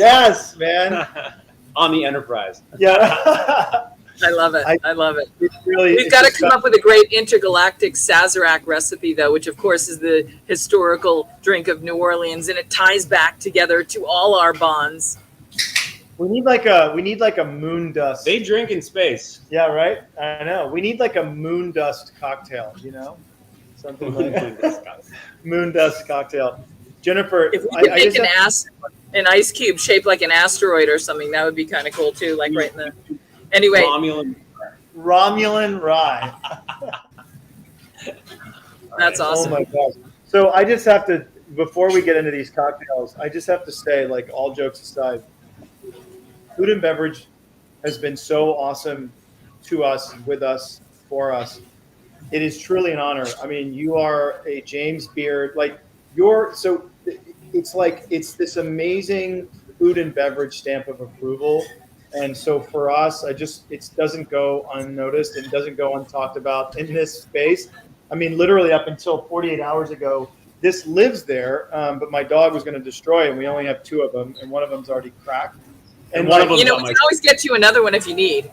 Yes, man. On the Enterprise. Yeah. I love it. I love it. We've got to come up with a great intergalactic Sazerac recipe, though, which, of course, is the historical drink of New Orleans, and it ties back together to all our bonds. We need like a moon dust. They drink in space. Yeah, right. I know. We need like a moon dust cocktail. You know, something like moon dust cocktail. Jennifer, if we could make an ice cube shaped like an asteroid or something, that would be kind of cool too. Like right in the. Anyway. Romulan rye. That's awesome. Oh my gosh. So I just have to, before we get into these cocktails, I just have to say, like, all jokes aside, food and beverage has been so awesome to us, with us, for us. It is truly an honor. I mean, you are a James Beard, it's this amazing food and beverage stamp of approval. And so for us, it doesn't go unnoticed and doesn't go untalked about in this space. I mean, literally up until 48 hours ago, this lives there, but my dog was going to destroy it, and we only have 2 of them, and one of them's already cracked. And one of them, we can always get you another one if you need.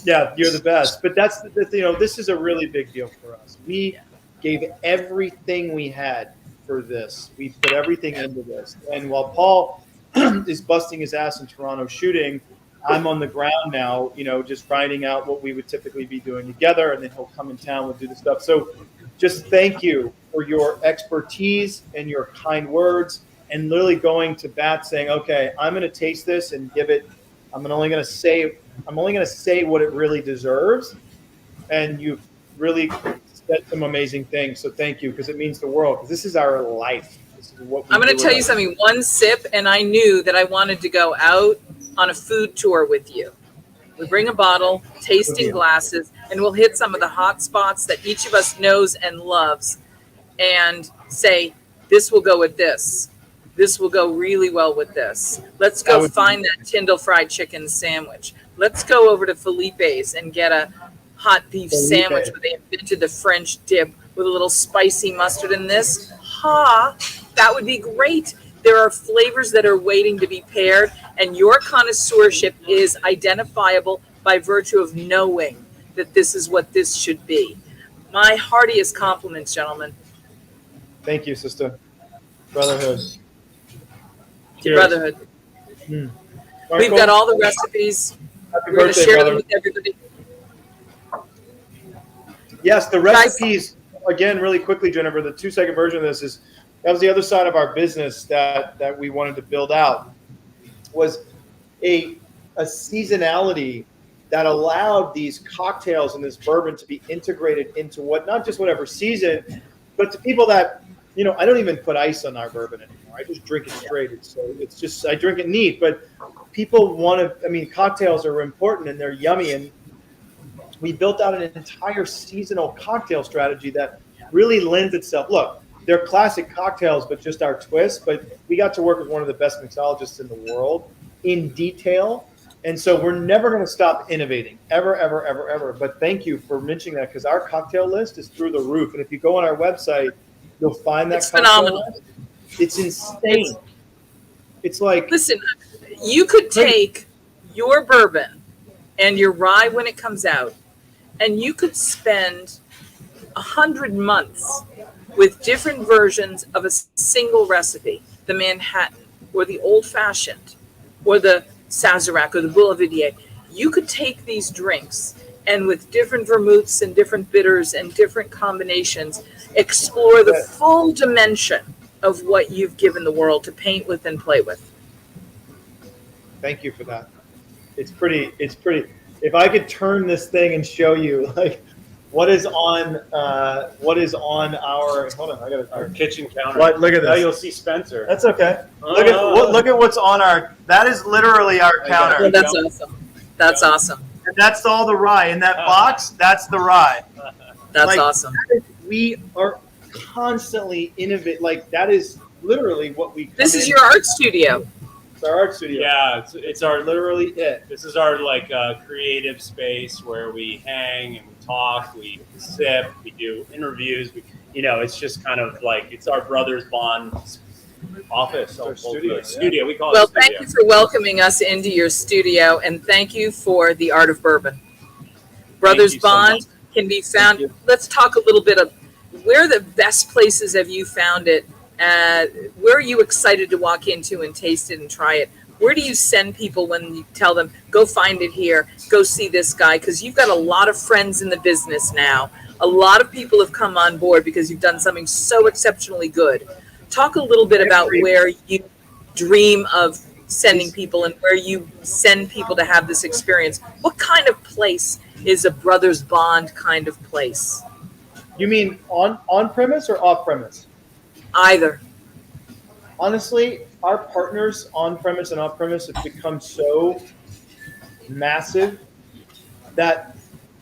Yeah, you're the best. But that's this is a really big deal for us. We gave everything we had for this. We put everything into this. And while Paul is busting his ass in Toronto shooting, I'm on the ground now, just finding out what we would typically be doing together, and then he'll come in town, we'll do the stuff. So just thank you for your expertise and your kind words, and literally going to bat saying, okay, I'm going to taste this and give it, I'm only going to say what it really deserves. And you've really said some amazing things. So thank you, because it means the world, because this is our life. This is what I'm going to tell you something. One sip, and I knew that I wanted to go out on a food tour with you. We bring a bottle, tasting glasses, and we'll hit some of the hot spots that each of us knows and loves and say, this will go with this. This will go really well with this. Let's go find that Tyndall fried chicken sandwich. Let's go over to Felipe's and get a hot beef sandwich where they invented the French dip with a little spicy mustard in this. That would be great. There are flavors that are waiting to be paired, and your connoisseurship is identifiable by virtue of knowing that this is what this should be. My heartiest compliments, gentlemen. Thank you, sister. Brotherhood. To brotherhood. We've got all the recipes. Happy We're going to birthday, share brother. them with everybody. Yes, the recipes, again, really quickly, Jennifer, the 2-second version of this is, that was the other side of our business that we wanted to build out, was a seasonality that allowed these cocktails and this bourbon to be integrated into not just whatever season, but to people that, I don't even put ice on our bourbon anymore. I just drink it straight. It's just, I drink it neat, but people cocktails are important and they're yummy. And we built out an entire seasonal cocktail strategy that really lends itself. Look, they're classic cocktails, but just our twist. But we got to work with one of the best mixologists in the world in detail. And so we're never going to stop innovating, ever, ever, ever, ever. But thank you for mentioning that, because our cocktail list is through the roof. And if you go on our website, you'll find that it's phenomenal. list. It's insane. It's like... Listen, you could take your bourbon and your rye when it comes out, and you could spend 100 months with different versions of a single recipe, the Manhattan or the Old Fashioned or the Sazerac or the Boulevardier. You could take these drinks and with different vermouths and different bitters and different combinations, explore the full dimension of what you've given the world to paint with and play with. Thank you for that. It's pretty. If I could turn this thing and show you, like, what is on our, hold on, I got our kitchen counter. What? Look at this. Now you'll see Spencer. That's okay. Look at what's on our, that is literally our counter. Well, that's awesome. That's awesome. And that's all the rye. In that box, that's the rye. That's awesome. We are constantly innovating. Like, that is literally what we. This is your art studio. It's our art studio. Yeah, it's our literally it. This is our creative space where we hang and we talk, we sip, we do interviews. It's just kind of like, it's our Brothersbond office. Our Studio. studio, We call Well, it studio. thank you for welcoming us into your studio, and thank you for the art of bourbon. Brothers you so Bond much. can be found. you. Let's talk a little bit of where the best places have you found it? Where are you excited to walk into and taste it and try it? Where do you send people when you tell them, go find it here, go see this guy? Because you've got a lot of friends in the business now. A lot of people have come on board because you've done something so exceptionally good. Talk a little bit about where you dream of sending people and where you send people to have this experience. What kind of place is a Brothers Bond kind of place? You mean on premise or off premise? Either. Honestly, our partners on premise and off premise have become so massive that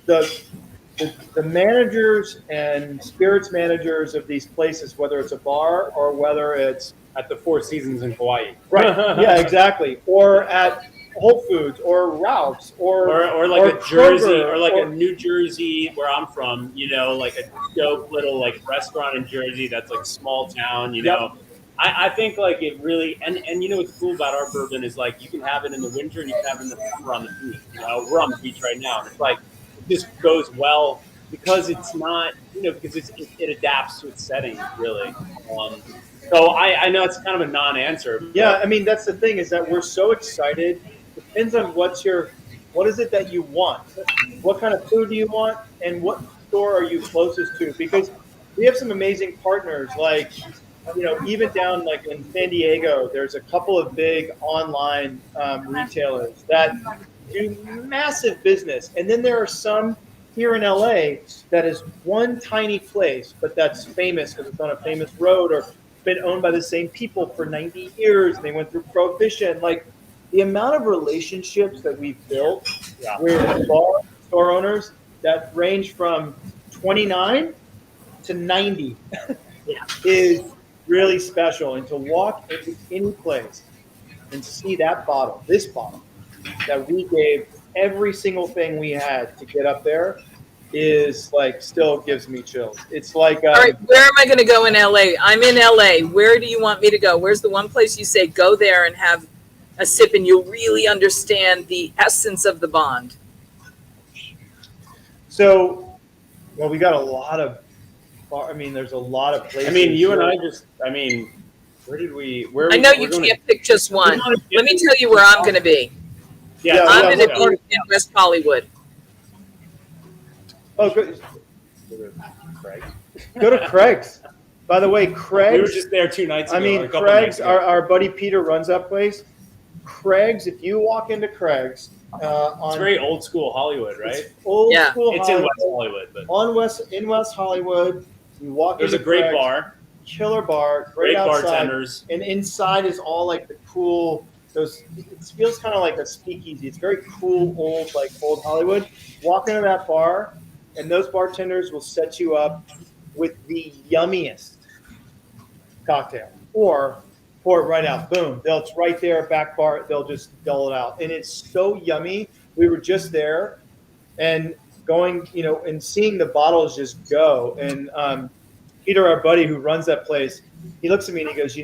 the managers and spirits managers of these places, whether it's a bar or whether it's At the Four Seasons in Hawaii. right, yeah, exactly, or at Whole Foods or Ralph's or like a Jersey Kroger, or like a New Jersey where I'm from, like a dope little like restaurant in Jersey that's like small town, know. I think like it really and what's cool about our bourbon is like you can have it in the winter and you can have it in the summer on the beach. We're on the beach right now and it's like it just goes well because it's not because it adapts to its setting really. So I know it's kind of a non-answer. Yeah, I mean that's the thing is that we're so excited. Depends on what is it that you want? What kind of food do you want, and what store are you closest to? Because we have some amazing partners, like even down like in San Diego, there's a couple of big online retailers that do massive business, and then there are some here in LA that is one tiny place, but that's famous because it's on a famous road or been owned by the same people for 90 years. They went through Prohibition. Like the amount of relationships that we've built with bar store owners that range from 29 to 90 is really special. And to walk into any place and see that bottle, this bottle that we gave every single thing we had to get up there is like still gives me chills. It's like all right, where am I going to go in LA? I'm in LA. Where do you want me to go? Where's the one place you say go there and have a sip and you'll really understand the essence of the bond? So, well, we got a lot of there's a lot of places. you and I where did we I know you can't pick just one. Let me tell you where I'm going to be. I'm going to be in West Hollywood. Oh, good. Go to Craig's. By the way, Craig's. We were just there 2 nights ago. Craig's, our buddy Peter runs that place. Craig's, if you walk into Craig's, it's very old school Hollywood, right? It's old school it's Hollywood. in West Hollywood, but in West Hollywood, you walk. There's a great Craig's, bar, killer bar, great outside, bartenders, and inside is all like the cool. It feels kind of like a speakeasy. It's very cool, old Hollywood. Walk into that bar, and those bartenders will set you up with the yummiest cocktail, or pour it right out. Boom! It's right there, back bar. They'll just dole it out, and it's so yummy. We were just there, and going, and seeing the bottles just go. And Peter, our buddy who runs that place, he looks at me and he goes,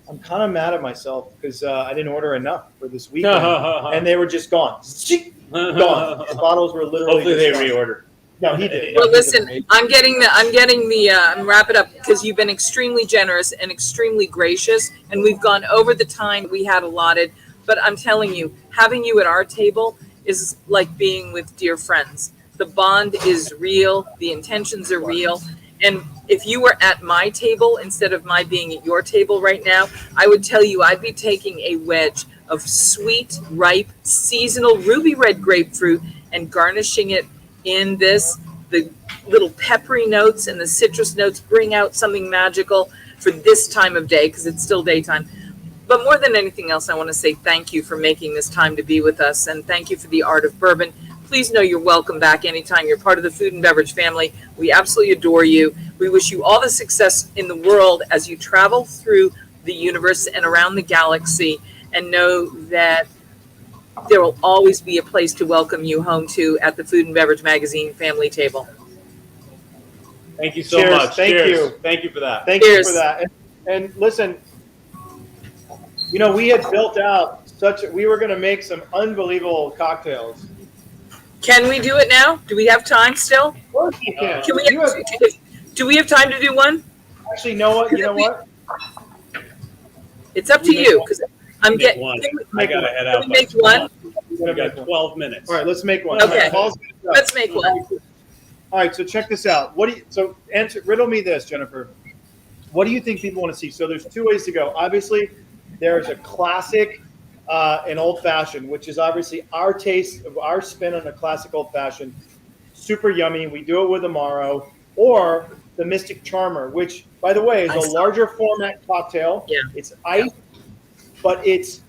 I'm kind of mad at myself because I didn't order enough for this weekend, and they were just gone. Gone. The bottles were literally. Hopefully they reordered. No, he did. Well, listen, I'm wrap it up because you've been extremely generous and extremely gracious, and we've gone over the time we had allotted. But I'm telling you, having you at our table is like being with dear friends. The bond is real. The intentions are real. And if you were at my table instead of my being at your table right now, I would tell you I'd be taking a wedge of sweet, ripe, seasonal ruby red grapefruit and garnishing it in this. The little peppery notes and the citrus notes bring out something magical for this time of day because it's still daytime. But more than anything else, I want to say thank you for making this time to be with us, and thank you for the art of bourbon. Please know you're welcome back anytime. You're part of the food and beverage family. We absolutely adore you. We wish you all the success in the world as you travel through the universe and around the galaxy, and know that there will always be a place to welcome you home to at the Food and Beverage Magazine family table. Thank you so Cheers. much. Thank Cheers. you. Thank you for that. Thank you for that. And listen, You know, we had built out we were going to make some unbelievable cocktails. Can we do it now? Do we have time still? Of course you can. Can we? Do we have time to do one? Actually, you know what? It's up to you because I'm getting. I gotta head out. Can we make one? We got 12 minutes. All right, let's make one. Okay. All right, Let's make one. All right, so check this out. Riddle me this, Jennifer. What do you think people want to see? So there's two ways to go. Obviously, there's a classic and old fashioned, which is obviously our taste, our spin on a classic old fashioned. Super yummy. We do it with Amaro, or the Mystic Charmer, which, by the way, is a larger format cocktail. Yeah. It's ice, but it's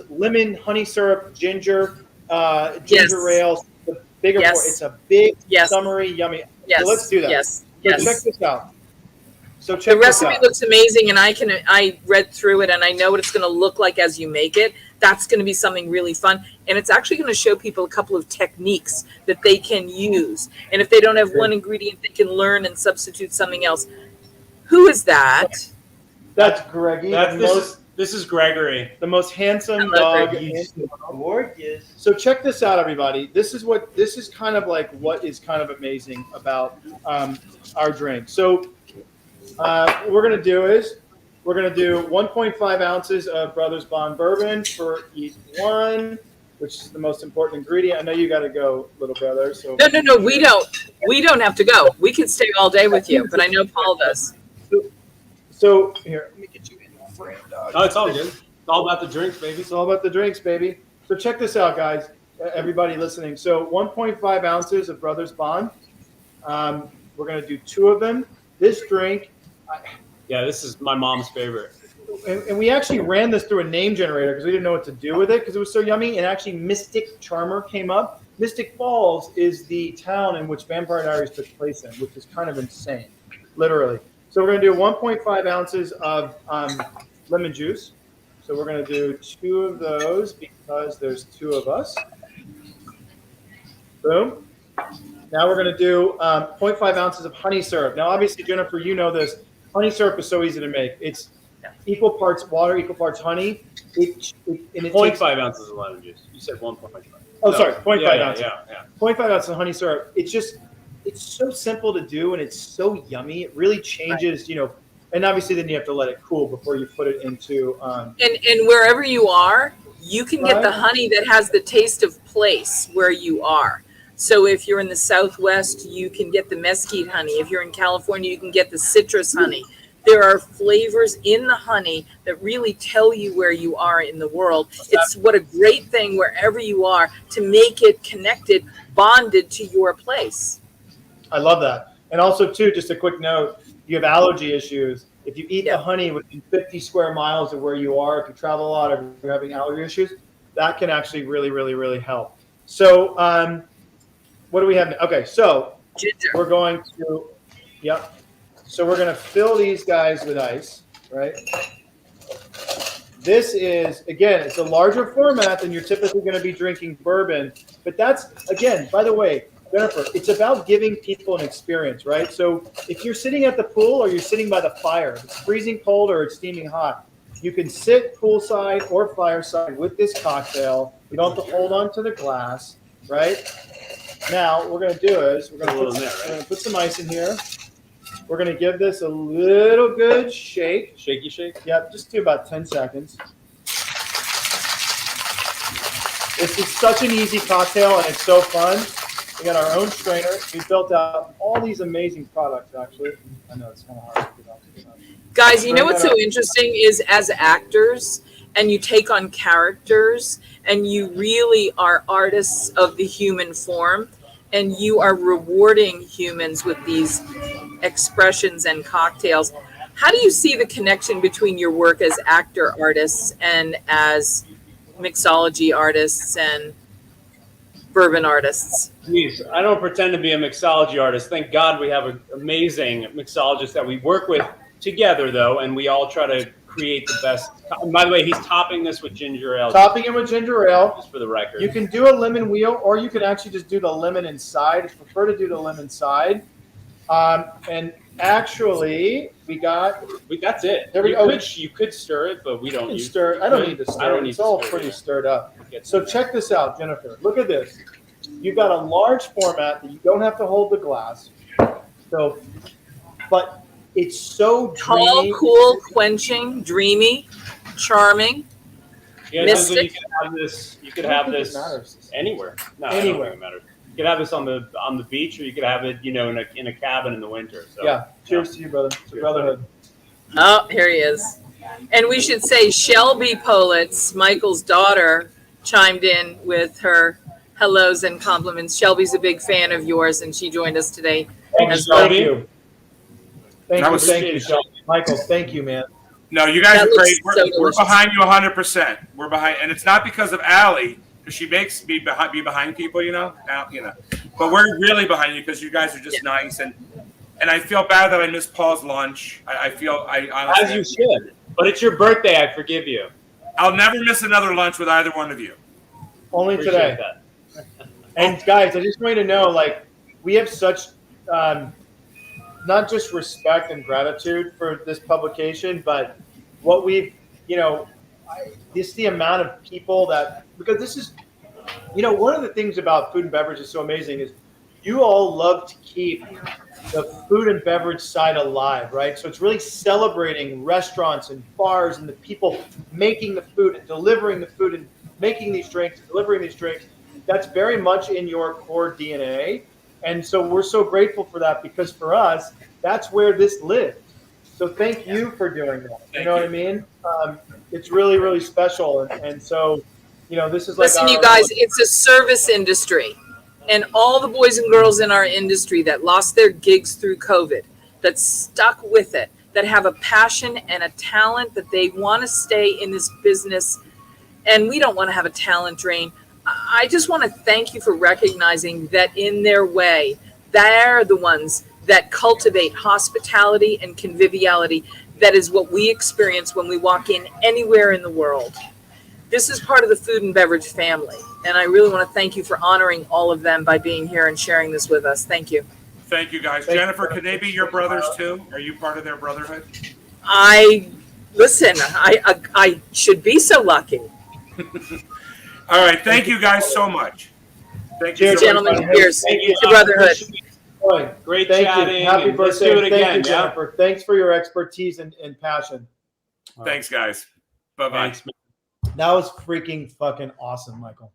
lemon, honey syrup, ginger ale. The bigger, it's a big, summery, yummy. Yes. So let's do that. Yes. So check this out. The recipe looks amazing, and I read through it, and I know what it's going to look like as you make it. That's going to be something really fun, and it's actually going to show people a couple of techniques that they can use. And if they don't have one ingredient, they can learn and substitute something else. Who is that? That's Greggy. This is Gregory, the most handsome dog. He's gorgeous. So check this out, everybody. This is kind of like what is kind of amazing about our drink. So what we're going to do is we're going to do 1.5 ounces of Brothersbondbourbon for each one, which is the most important ingredient. I know you got to go, little brother. So No, we don't. We don't have to go. We can stay all day with you, but I know Paul does. So here, let me get you in my frame, dog. Oh, it's all good. It's all about the drinks, baby. It's all about the drinks, baby. So check this out, guys. Everybody listening. So 1.5 ounces of Brothers Bond. We're going to do 2 of them. This drink. Yeah, this is my mom's favorite. And we actually ran this through a name generator because we didn't know what to do with it because it was so yummy. And actually, Mystic Charmer came up. Mystic Falls is the town in which Vampire Diaries took place in, which is kind of insane, literally. So we're going to do 1.5 ounces of lemon juice. So we're going to do 2 of those because there's 2 of us. Boom. Now we're going to do 0.5 ounces of honey syrup. Now, obviously, Jennifer, you know this. Honey syrup is so easy to make. It's equal parts water, equal parts honey. 0.5 ounces of lemon juice. You said 1.5. Oh, sorry, 0.5 ounces. Yeah. 0.5 ounces of honey syrup. It's so simple to do, and it's so yummy. It really changes, and obviously then you have to let it cool before you put it into. And wherever you are, you can get the honey that has the taste of place where you are. So if you're in the Southwest, you can get the mesquite honey. If you're in California, you can get the citrus honey. There are flavors in the honey that really tell you where you are in the world. It's what a great thing wherever you are to make it connected, bonded to your place. I love that. And also, too, just a quick note, you have allergy issues. If you eat the honey within 50 square miles of where you are, if you travel a lot or you're having allergy issues, that can actually really, really, really help. So what do we have? Okay, so Ginger. We're going to, So we're going to fill these guys with ice, right? This is, again, it's a larger format than you're typically going to be drinking bourbon. But that's, again, by the way, Jennifer, it's about giving people an experience, right? So if you're sitting at the pool or you're sitting by the fire, if it's freezing cold or it's steaming hot, you can sit poolside or fireside with this cocktail. You don't have to hold on to the glass, right? Now, what we're going to do is we're going to put some ice in here. We're going to give this a little good shake. Shaky shake? Yep, just do about 10 seconds. This is such an easy cocktail, and it's so fun. We got our own strainer. We built out all these amazing products, actually. I know it's kind of hard to get off the sun. Guys, you know what's so interesting is as actors, and you take on characters, and you really are artists of the human form, and you are rewarding humans with these expressions and cocktails. How do you see the connection between your work as actor artists and as mixology artists and bourbon artists? Jeez, I don't pretend to be a mixology artist. Thank God we have an amazing mixologist that we work with together, though, and we all try to create the best. And by the way, he's topping this with ginger ale. Topping it with ginger ale. Just for the record. You can do a lemon wheel, or you can actually just do the lemon inside. If you prefer to do the lemon side, And actually, That's it. There we you go. You could stir it, but we don't use stir. I don't need to stir. I don't need It's to all stir pretty it. stirred up. So check this out, Jennifer. Look at this. You've got a large format that you don't have to hold the glass. So, but it's so Tall, dreamy. cool, quenching, dreamy, charming. Yeah, Mystic. You could have this Matters. anywhere. No, Anywhere. I don't think it matters. You could have this on the beach, or you could have it, in a cabin in the winter. So, Yeah. Cheers to you, brother. To brotherhood. Oh, here he is. And we should say Shelby Politz, Michael's daughter, chimed in with her hellos and compliments. Shelby's a big fan of yours, and she joined us today. Thank as you. well. Thank you. That Thank you, Shelby. Michael, thank you, man. No, you guys That are great. looks so We're delicious. behind you 100%. We're behind, and it's not because of Allie, because she makes me be behind people, Now, But we're really behind you because you guys are just nice, and I feel bad that I missed Paul's lunch. I honestly, as you should. But it's your birthday. I forgive you. I'll never miss another lunch with either one of you. Only Appreciate today. that. And guys, I just want you to know, like, we have such not just respect and gratitude for this publication, but what we've, just the amount of people that, because this is, one of the things about food and beverage is so amazing is you all love to keep the food and beverage side alive, right? So it's really celebrating restaurants and bars and the people making the food and delivering the food and making these drinks, delivering these drinks. That's very much in your core DNA. And so we're so grateful for that, because for us, that's where this lives. So thank you for doing that. You know what I mean? It's really, really special. And so, this is like Listen, you guys, it's a service industry. And all the boys and girls in our industry that lost their gigs through COVID, that stuck with it, that have a passion and a talent that they want to stay in this business. And we don't want to have a talent drain. I just want to thank you for recognizing that in their way, they're the ones that cultivate hospitality and conviviality. That is what we experience when we walk in anywhere in the world. This is part of the food and beverage family. And I really want to thank you for honoring all of them by being here and sharing this with us. Thank you. Thank you, guys. Jennifer, can they be your brothers too? Are you part of their brotherhood? I should be so lucky. All right. Thank you guys so much. Thank you, Cheers, Gentlemen, cheers Thank you, to brotherhood. Great Thank chatting. you. Happy and let's birthday. do it again. Thank you, yeah? Jennifer. Thanks for your expertise and passion. Thanks, guys. Bye-bye. Thanks, That was freaking fucking awesome, Michael.